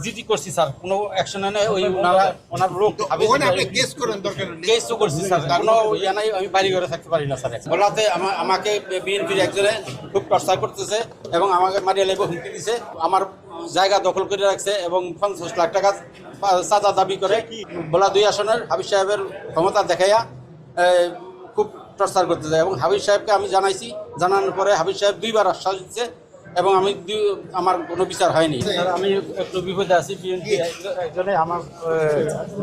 GD করছি sir, কোনো action নাই। ওই ওনার লোক কেস তো করছি স্যার, কোনো ইয়ে নাই। আমি বাড়ি ঘরে থাকতে পারি না স্যার। বলাতে আমাকে বিএনপির একজনে খুব টর্চার করতেছে এবং আমাকে মারিয়ে লেগে হুমকি দিছে। আমার জায়গা দখল করে রাখছে এবং 50 লাখ টাকা চাঁদা দাবি করে বলা 2 আসনের হাবিব সাহেবের ক্ষমতা দেখাইয়া খুব টর্চার করতেছে। এবং হাবিব সাহেবকে আমি জানাইছি, জানানোর পরে হাবিব সাহেব 2বার আশ্বাস দিচ্ছে এবং আমার কোনো বিচার হয়নি। আমি একটু বিপদে আছি। বিএনপি একজনে আমার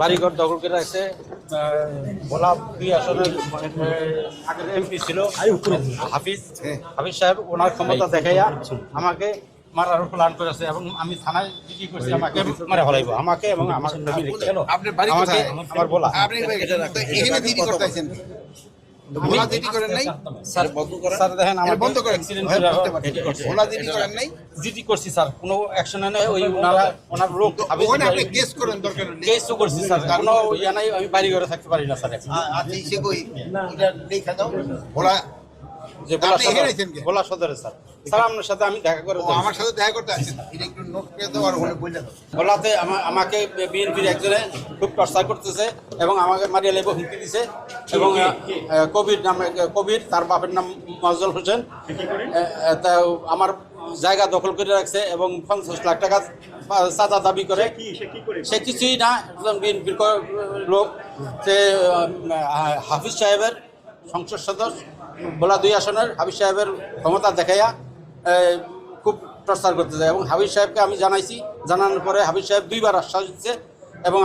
বাড়িঘর দখল করে রাখছে। ভোলা 2 আসনের আগের এমপি ছিল হাফিজ সাহেব, ওনার ক্ষমতা দেখাইয়া আমাকে মারার প্ল্যান করেছে এবং আমি থানায় জিডি করছি। আমাকে মারা ফেলাইব, আমাকে এবং আমার বলা। জিডি করছি স্যার, কোনো অ্যাকশন নাই। ওই ওনার লোক কেস তো করছি স্যার, কোনো ইয়ে নাই। আমি বাড়ি ঘরে থাকতে পারি না স্যার। ভোলা সদরে স্যার। স্যার আপনার সাথে আমি দেখা করে ভোলাতে আমাকে বিএনপির একজনে খুব টর্চার করতেছে এবং আমাকে মারিয়ে লেগে হুমকি দিছে। এবং কবির তার বাপের নাম মফজল হোসেন, তা আমার জায়গা দখল করে রাখছে এবং 50 লাখ টাকা চাঁদা দাবি করে। সে কিছুই না, একজন বিএনপির লোক। সে হাফিজ সাহেবের সংসদ সদস্য, বলা 2 আসনের হাবিব সাহেবের ক্ষমতা দেখাইয়া খুব টর্চার করতে যায়। এবং হাবিব সাহেবকে আমি জানাইছি, জানানোর পরে হাবিব সাহেব 2বার আশ্বাস দিচ্ছে এবং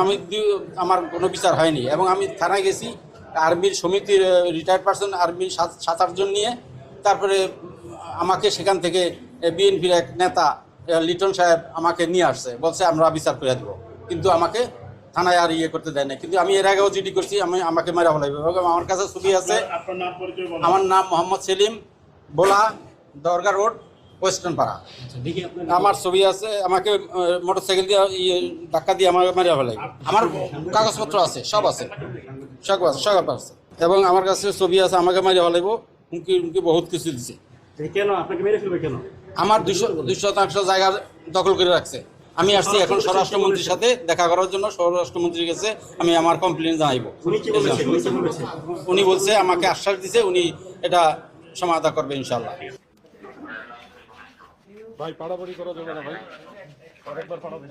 আমার কোনো বিচার হয়নি। এবং আমি থানায় গেছি, আর্মির সমিতির রিটায়ার্ড পারসন আর্মির 7-8 জন নিয়ে। তারপরে আমাকে সেখান থেকে বিএনপির এক নেতা লিটন সাহেব আমাকে নিয়ে আসছে, বলছে আমরা বিচার করে দেবো, কিন্তু আমাকে থানায় আর ইয়ে করতে দেয় না। কিন্তু আমি এর আগেও জিডি করছি, আমাকে মেরা ফেলাইবে। আমার কাছে ছবি আছে। আমার নাম মোহাম্মদ সেলিম, বোলা দরগা রোড, ওয়েস্টার্ন পাড়া। আমার ছবি আছে। আমাকে মোটরসাইকেল দিয়ে ধাক্কা দিয়ে আমাকে মেরা ফেলাইবে। আমার কাগজপত্র আছে, সব আছে, সব আছে। এবং আমার কাছে ছবি আছে। আমাকে মেরা ফেলাইব, হুমকি বহুত কিছু দিচ্ছে। কেন আপনাকে মেরে ফেলবে? কেন? আমার 200% জায়গা দখল করে রাখছে। আমি আসছি এখন স্বরাষ্ট্রমন্ত্রীর সাথে দেখা করার জন্য। স্বরাষ্ট্রমন্ত্রীর কাছে আমি আমার কমপ্লেন জানাইব। উনি বলছে, আমাকে আশ্বাস দিছে, উনি এটা সমাধান করবে ইনশাল্লাহ। ভাই পাড়াপাড়ি করা যাবে না ভাই, আরেকবার পাড়াবেন।